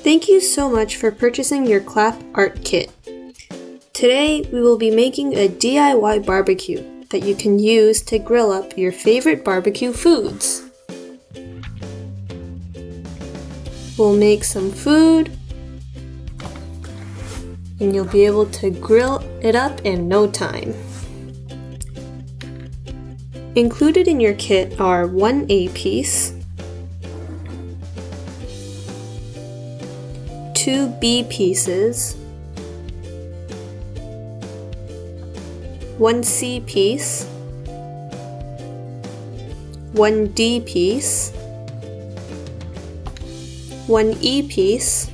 Thank you so much for purchasing your clap art kit. Today we will be making a DIY barbecue that you can use to grill up your favorite barbecue foods. We'll make some food and you'll be able to grill it up in no time. Included in your kit are 1 A piece, 2 B pieces, 1 C piece, 1 D piece, 1 E piece,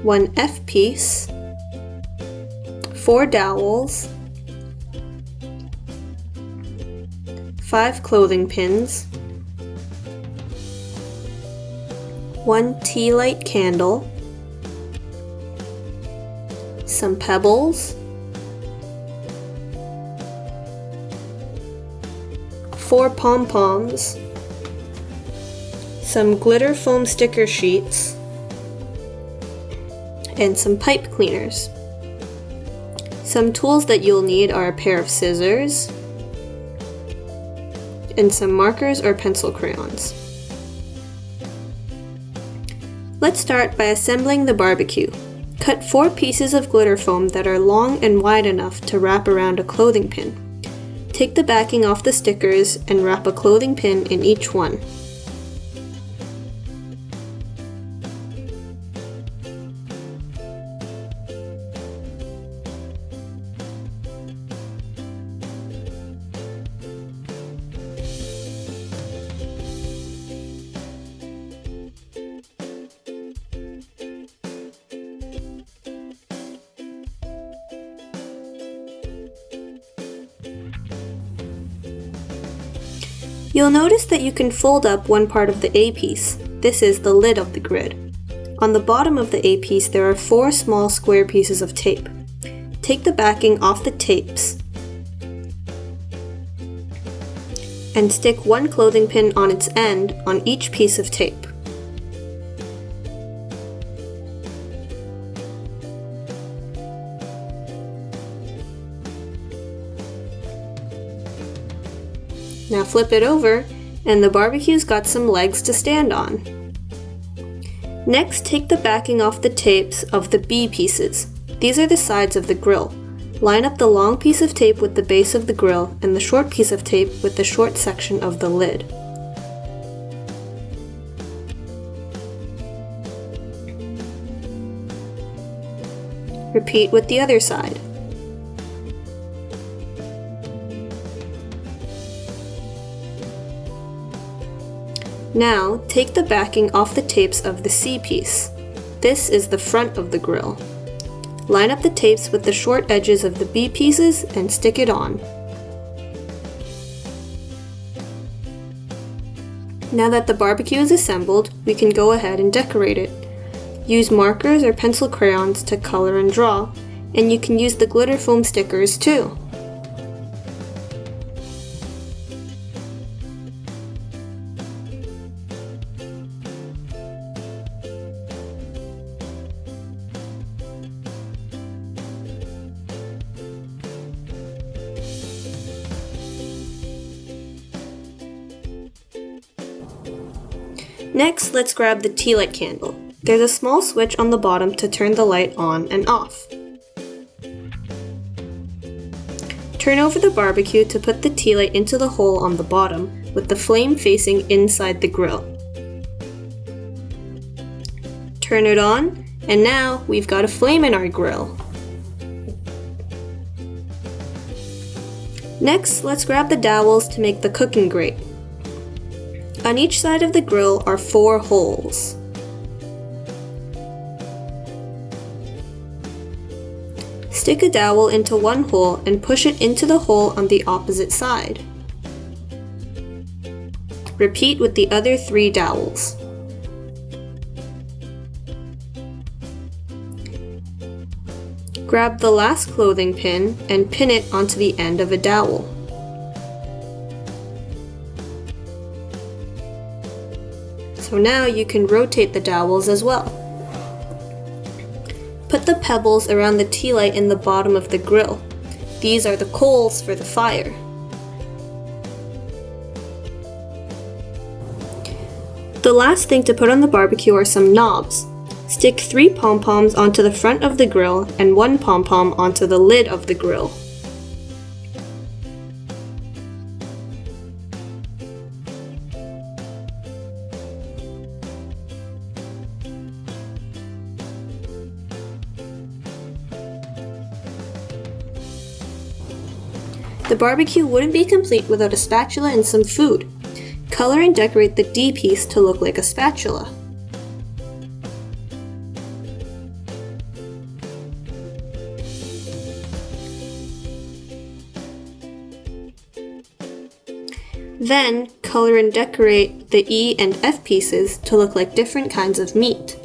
1 F piece, 4 dowels, 5 clothing pins, 1 tea light candle, some pebbles, 4 pom-poms, some glitter foam sticker sheets, and some pipe cleaners. Some tools that you'll need are a pair of scissors and some markers or pencil crayons. Let's start by assembling the barbecue. Cut 4 pieces of glitter foam that are long and wide enough to wrap around a clothing pin. Take the backing off the stickers and wrap a clothing pin in each one. You'll notice that you can fold up one part of the A piece. This is the lid of the grid. On the bottom of the A piece there are 4 small square pieces of tape. Take the backing off the tapes and stick 1 clothing pin on its end on each piece of tape. Now flip it over, and the barbecue's got some legs to stand on. Next, take the backing off the tapes of the B pieces. These are the sides of the grill. Line up the long piece of tape with the base of the grill and the short piece of tape with the short section of the lid. Repeat with the other side. Now, take the backing off the tapes of the C piece. This is the front of the grill. Line up the tapes with the short edges of the B pieces and stick it on. Now that the barbecue is assembled, we can go ahead and decorate it. Use markers or pencil crayons to color and draw, and you can use the glitter foam stickers too. Next, let's grab the tea light candle. There's a small switch on the bottom to turn the light on and off. Turn over the barbecue to put the tea light into the hole on the bottom with the flame facing inside the grill. Turn it on, and now we've got a flame in our grill. Next, let's grab the dowels to make the cooking grate. On each side of the grill are 4 holes. Stick a dowel into one hole and push it into the hole on the opposite side. Repeat with the other 3 dowels. Grab the last clothing pin and pin it onto the end of a dowel. So now you can rotate the dowels as well. Put the pebbles around the tea light in the bottom of the grill. These are the coals for the fire. The last thing to put on the barbecue are some knobs. Stick 3 pom-poms onto the front of the grill and 1 pom-pom onto the lid of the grill. The barbecue wouldn't be complete without a spatula and some food. Color and decorate the D piece to look like a spatula. Then, color and decorate the E and F pieces to look like different kinds of meat.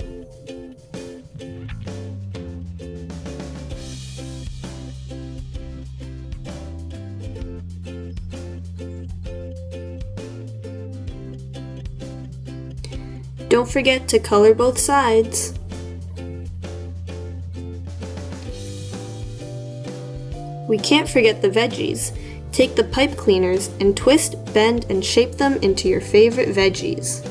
Don't forget to color both sides. We can't forget the veggies. Take the pipe cleaners and twist, bend, and shape them into your favorite veggies.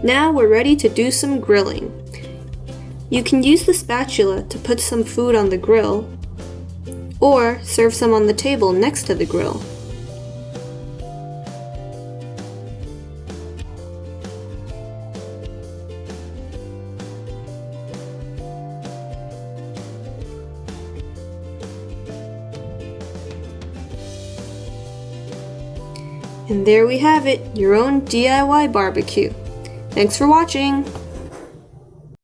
Now we're ready to do some grilling. You can use the spatula to put some food on the grill, or serve some on the table next to the grill. And there we have it, your own DIY barbecue. Thanks for watching!